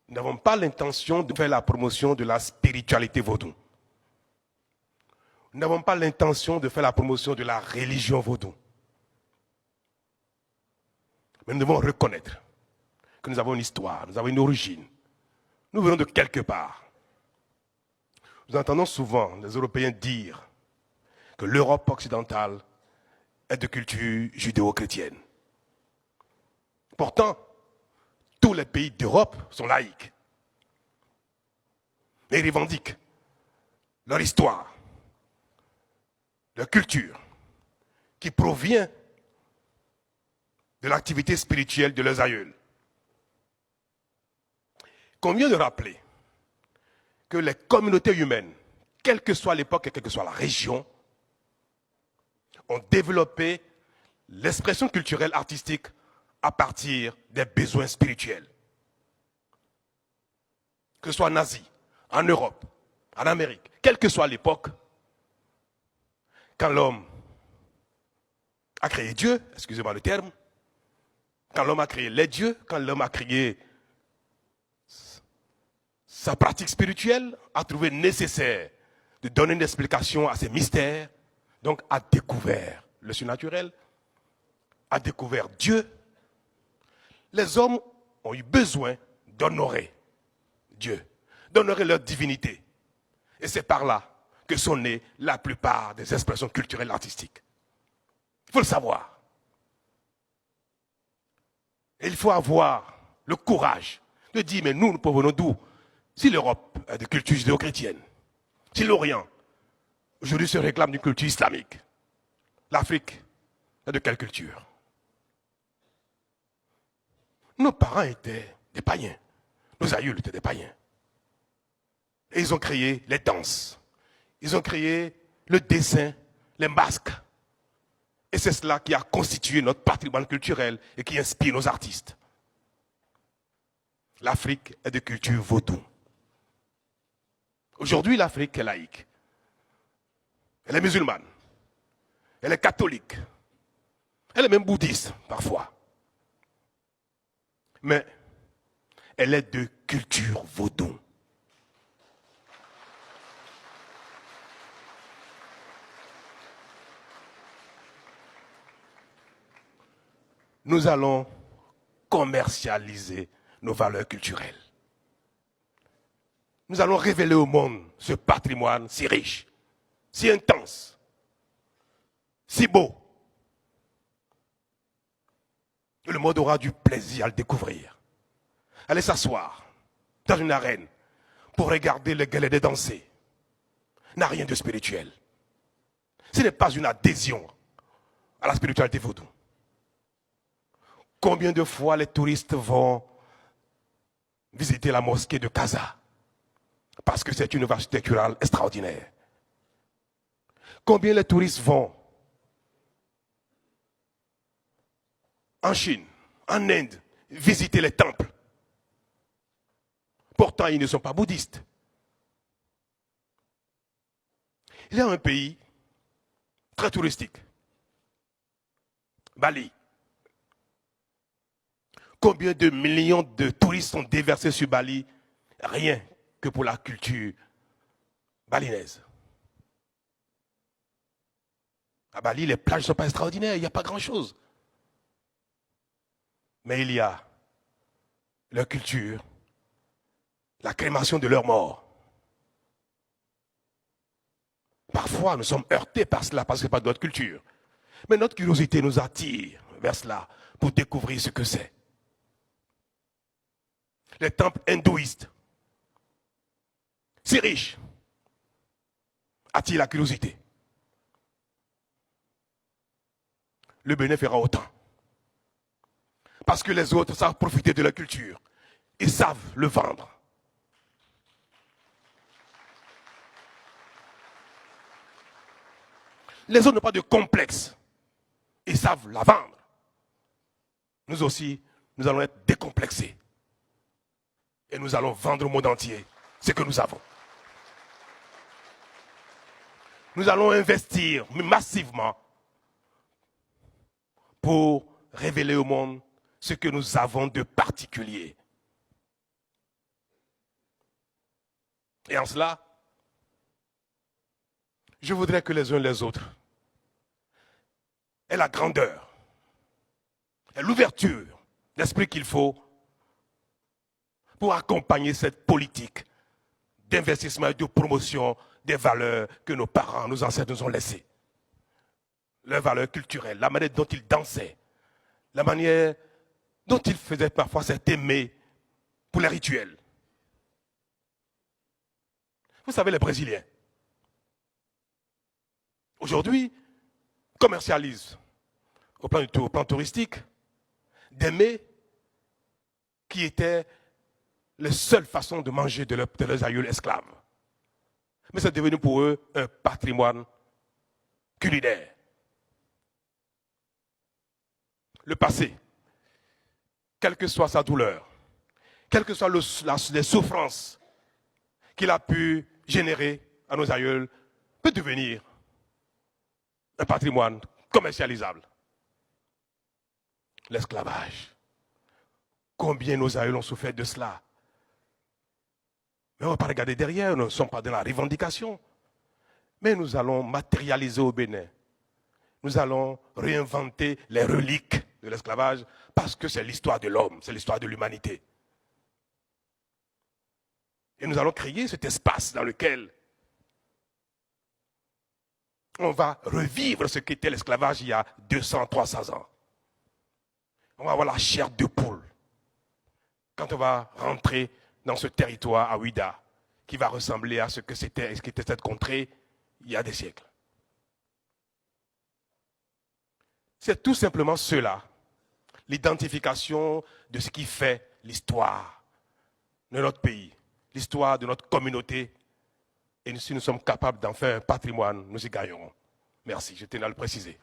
Nous n'avons pas l'intention de faire la promotion de la spiritualité vaudou. Nous n'avons pas l'intention de faire la promotion de la religion vaudou. Mais nous devons reconnaître que nous avons une histoire, nous avons une origine. Nous venons de quelque part. Nous entendons souvent les Européens dire que l'Europe occidentale est de culture judéo-chrétienne. Pourtant, tous les pays d'Europe sont laïcs. Et ils revendiquent leur histoire, leur culture, qui provient de l'activité spirituelle de leurs aïeuls. Convient de rappeler que les communautés humaines, quelle que soit l'époque et quelle que soit la région, ont développé l'expression culturelle artistique à partir des besoins spirituels. Que ce soit en Asie, en Europe, en Amérique, quelle que soit l'époque, quand l'homme a créé Dieu, excusez-moi le terme, quand l'homme a créé les dieux, quand l'homme a créé sa pratique spirituelle, a trouvé nécessaire de donner une explication à ces mystères, donc a découvert le surnaturel, a découvert Dieu. Les hommes ont eu besoin d'honorer Dieu, d'honorer leur divinité. Et c'est par là que sont nées la plupart des expressions culturelles artistiques. Il faut le savoir. Et il faut avoir le courage de dire, mais nous provenons d'où? Si l'Europe est de culture judéo-chrétienne, si l'Orient aujourd'hui se réclame d'une culture islamique, l'Afrique est de quelle culture? Nos parents étaient des païens, nos aïeuls étaient des païens. Et ils ont créé les danses, ils ont créé le dessin, les masques. Et c'est cela qui a constitué notre patrimoine culturel et qui inspire nos artistes. L'Afrique est de culture vaudou. Aujourd'hui, l'Afrique est laïque. Elle est musulmane. Elle est catholique. Elle est même bouddhiste, parfois. Mais elle est de culture vaudou. Nous allons commercialiser nos valeurs culturelles. Nous allons révéler au monde ce patrimoine si riche, si intense, si beau. Et le monde aura du plaisir à le découvrir. Allez s'asseoir dans une arène pour regarder les Galédés danser n'a rien de spirituel. Ce n'est pas une adhésion à la spiritualité vaudou. Combien de fois les touristes vont visiter la mosquée de Casa parce que c'est une œuvre architecturale extraordinaire. Combien les touristes vont en Chine, en Inde, visiter les temples. Pourtant, ils ne sont pas bouddhistes. Il y a un pays très touristique, Bali. Combien de millions de touristes sont déversés sur Bali, rien que pour la culture balinaise. À Bali, les plages ne sont pas extraordinaires, il n'y a pas grand-chose. Mais il y a leur culture, la crémation de leurs morts. Parfois, nous sommes heurtés par cela parce que ce n'est pas de notre culture. Mais notre curiosité nous attire vers cela pour découvrir ce que c'est. Les temples hindouistes, si riches, attirent la curiosité. Le Bénin fera autant. Parce que les autres savent profiter de leur culture. Ils savent le vendre. Les autres n'ont pas de complexe. Ils savent la vendre. Nous aussi, nous allons être décomplexés. Et nous allons vendre au monde entier ce que nous avons. Nous allons investir massivement pour révéler au monde ce que nous avons de particulier. Et en cela, je voudrais que les uns et les autres aient la grandeur et l'ouverture d'esprit qu'il faut pour accompagner cette politique d'investissement et de promotion des valeurs que nos parents, nos ancêtres nous ont laissées. Leurs valeurs culturelles, la manière dont ils dansaient, la manière dont ils faisaient parfois cet aimer pour les rituels. Vous savez, les Brésiliens, aujourd'hui, commercialisent au plan touristique des mets qui étaient les seules façons de manger de leurs aïeuls esclaves. Mais c'est devenu pour eux un patrimoine culinaire. Le passé, quelle que soit sa douleur, quelles que soient les souffrances qu'il a pu générer à nos aïeuls, peut devenir un patrimoine commercialisable. L'esclavage. Combien nos aïeuls ont souffert de cela? Mais on ne va pas regarder derrière, nous ne sommes pas dans la revendication. Mais nous allons matérialiser au Bénin. Nous allons réinventer les reliques de l'esclavage parce que c'est l'histoire de l'homme, c'est l'histoire de l'humanité. Et nous allons créer cet espace dans lequel on va revivre ce qu'était l'esclavage il y a 200, 300 ans. On va avoir la chair de poule quand on va rentrer dans ce territoire à Ouida, qui va ressembler à ce que c'était, ce qu'était cette contrée il y a des siècles. C'est tout simplement cela, l'identification de ce qui fait l'histoire de notre pays, l'histoire de notre communauté. Et si nous sommes capables d'en faire un patrimoine, nous y gagnerons. Merci, je tenais à le préciser.